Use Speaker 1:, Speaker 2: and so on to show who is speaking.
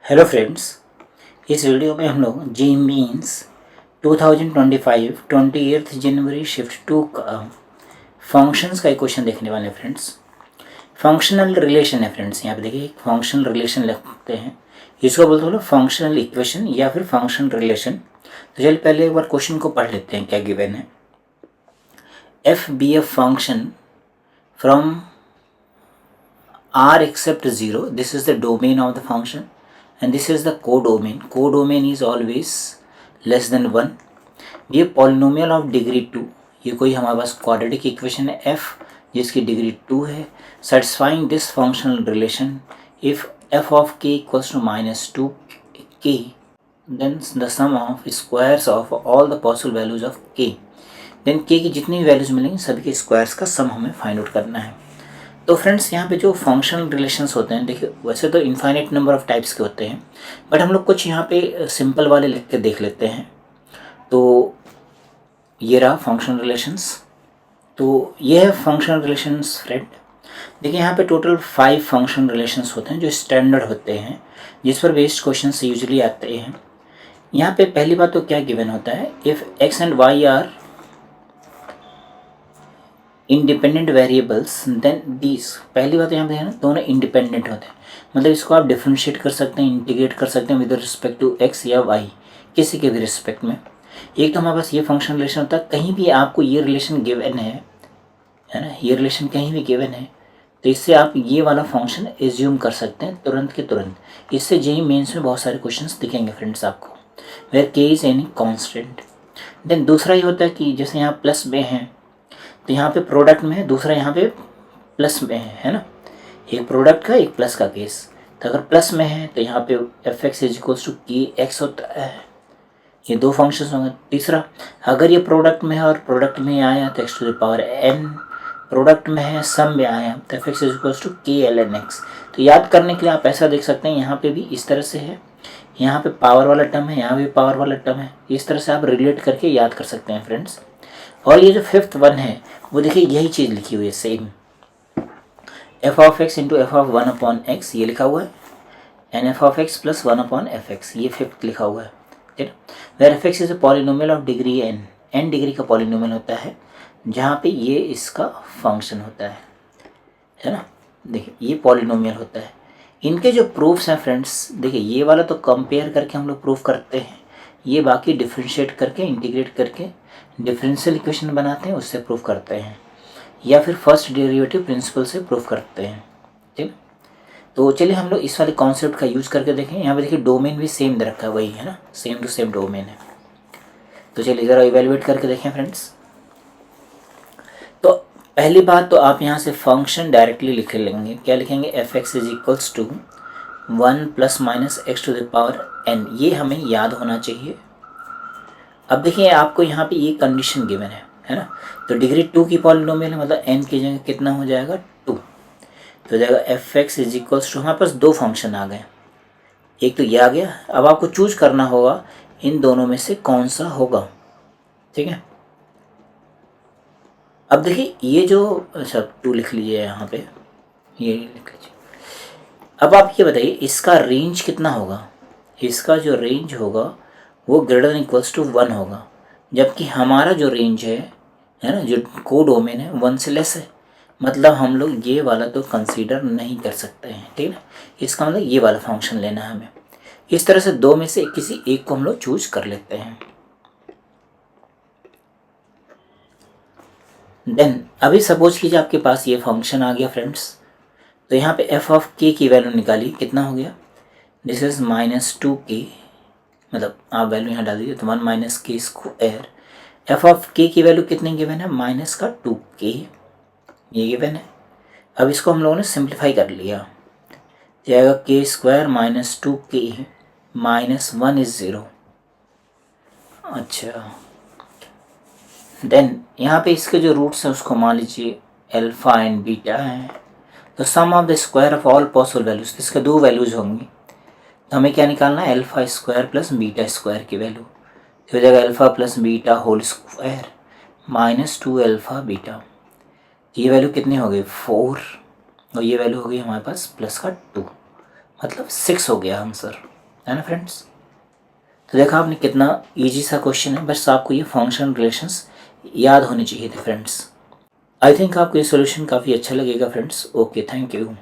Speaker 1: Hello friends, इस video में हम लोग जी मीन्स 2025 28 जनवरी शिफ्ट 2 का फंक्शंस का एक क्वेश्चन देखने वाले हैं फ्रेंड्स। फंक्शनल रिलेशन है फ्रेंड्स। यहाँ पे देखिए फंक्शनल रिलेशन लिखते हैं, इसको बोलते हैं फंक्शनल इक्वेशन या फिर फंक्शनल रिलेशन। तो चलिए पहले एक बार क्वेश्चन को पढ़ लेते हैं क्या गिवन है। F be a function from R except 0, this is the domain of the function and this is the codomain. Codomain is always less than 1. ये polynomial of degree 2, ये कोई हमारे पास quadratic equation है f जिसकी degree 2 है। satisfying this functional relation if f of k equals to -2k then the sum of squares of all the possible values of k, then k की जितनी भी values मिलेंगी सभी के स्क्वायर्स का सम हमें फाइंड आउट करना है। तो फ्रेंड्स यहाँ पे जो फंक्शनल रिलेशंस होते हैं, देखिए वैसे तो इनफाइनाइट नंबर ऑफ टाइप्स के होते हैं, बट हम लोग कुछ यहाँ पे सिंपल वाले लिख के देख लेते हैं। तो ये रहा फंक्शनल रिलेशंस। तो ये है फंक्शनल रिलेशंस फ्रेंड। देखिए यहाँ पे टोटल 5 फंक्शनल रिलेशंस होते हैं जो स्टैंडर्ड होते हैं, जिस पर बेस्ड क्वेश्चन यूजुअली आते हैं। यहाँ पे पहली बात तो क्या गिवन होता है, if x and y are independent variables then these. पहली बात यहाँ पे है ना, दोनों इंडिपेंडेंट होते हैं, मतलब इसको आप डिफ्रेंशिएट कर सकते हैं, इंटीग्रेट कर सकते हैं विद रिस्पेक्ट टू एक्स या वाई, किसी के भी रिस्पेक्ट में। एक तो हमारे पास ये फंक्शन रिलेशन होता है, कहीं भी आपको ये रिलेशन गिवन है ना, ये रिलेशन कहीं भी गिवन है तो इससे आप ये वाला फंक्शन एज्यूम कर सकते हैं तुरंत के तुरंत। इससे जेई मेंस में बहुत सारे क्वेश्चंस दिखेंगे फ्रेंड्स आपको, वेयर के इज एनी कॉन्स्टेंट। देन दूसरा ये होता है कि जैसे यहाँ प्लस में है तो यहाँ पे प्रोडक्ट में है, दूसरा यहाँ पे प्लस में है ना, एक प्रोडक्ट का एक प्लस का केस। तो अगर प्लस में है तो यहाँ पे f x is equals to k x होता है, ये दो फंक्शंस होंगे। तीसरा, अगर ये प्रोडक्ट में है और प्रोडक्ट में आया तो x to the power n, product में है सम में आया तो f x is equals to k l n x. तो याद करने के लिए आप ऐसा देख सकते हैं, यहाँ पे भी इस तरह से है, यहाँ पे पावर वाला टर्म है, यहाँ भी पावर वाला टर्म है, इस तरह से आप रिलेट करके याद कर सकते हैं फ्रेंड्स। और ये जो फिफ्थ वन है वो देखिए यही चीज़ लिखी हुई है same, f of x into f of 1/x ये लिखा हुआ है, and f of x plus 1/fx ये फिफ्थ लिखा हुआ है, ठीक है। Where f x is a polynomial of degree n degree का पॉलिनोमियल होता है, जहाँ पे ये इसका फंक्शन होता है ना। देखिए ये पॉलिनोमियल होता है। इनके जो प्रूफ्स हैं फ्रेंड्स, देखिए ये वाला तो कंपेयर करके हम लोग प्रूफ करते हैं, ये बाकी डिफ्रेंशिएट करके इंटीग्रेट करके डिफरेंशियल इक्वेशन बनाते हैं, उससे प्रूफ करते हैं, या फिर फर्स्ट डेरिवेटिव प्रिंसिपल से प्रूफ करते हैं, ठीक। तो चलिए हम लोग इस वाले कॉन्सेप्ट का यूज़ करके देखें। यहाँ पे देखिए डोमेन भी सेम दे रखा है, वही है ना, सेम टू सेम डोमेन है। तो चलिए ज़रा इवेलुएट करके देखें फ्रेंड्स। तो पहली बात तो आप यहाँ से फंक्शन डायरेक्टली लिख लेंगे, क्या लिखेंगे, f x is equals to 1 ± x to the power n, ये हमें याद होना चाहिए। अब देखिए आपको यहाँ पे ये कंडीशन गिवन है ना, तो डिग्री 2 की पॉलिनोमियल है, मतलब n की जगह कितना हो जाएगा 2, तो हो जाएगा f x is equals to, हमारे पास दो फंक्शन आ गए, एक तो ये आ गया। अब आपको चूज करना होगा इन दोनों में से कौन सा होगा, ठीक है। अब देखिए ये जो, अच्छा 2 लिख लीजिए यहाँ पे, ये लिख लीजिए। अब आप ये बताइए इसका रेंज कितना होगा, इसका जो रेंज होगा वो ग्रेटर देन इक्वल्स टू 1 होगा, जबकि हमारा जो रेंज है ना, जो कोडोमेन है 1 से लेस है, मतलब हम लोग ये वाला तो कंसीडर नहीं कर सकते हैं, ठीक है। इसका मतलब ये वाला फंक्शन लेना है हमें। इस तरह से दो में से किसी एक को हम लोग चूज कर लेते हैं। देन अभी सपोज कीजिए आपके पास ये फंक्शन आ गया फ्रेंड्स, तो यहाँ पे एफ ऑफ के की वैल्यू निकालिए, कितना हो गया, दिस इज -2k, मतलब आप वैल्यू यहाँ डाल दीजिए तो 1 - k²। एफ ऑफ के की वैल्यू कितनी गिवन है, -2k, ये गिवन है। अब इसको हम लोगों ने सिंप्लीफाई कर लिया, जाएगा k² - 2k -1 इज 0। अच्छा, देन यहाँ पे इसके जो रूट्स हैं उसको मान लीजिए अल्फा एंड बीटा है, तो sum of the square of all possible values, इसके दो वैल्यूज होंगी, तो हमें क्या निकालना है, α² प्लस β² की वैल्यू, तो हो जाएगा alpha plus beta whole square -2α beta, ये वैल्यू कितनी हो गई 4, और ये वैल्यू हो गई हमारे पास प्लस का 2, मतलब 6 हो गया आंसर, है ना फ्रेंड्स। तो देखा आपने कितना इजी सा क्वेश्चन है, बस आपको ये फंक्शन रिलेशंस याद होने चाहिए थे फ्रेंड्स। आई थिंक आपको ये सोल्यूशन काफ़ी अच्छा लगेगा फ्रेंड्स। Okay, thank you.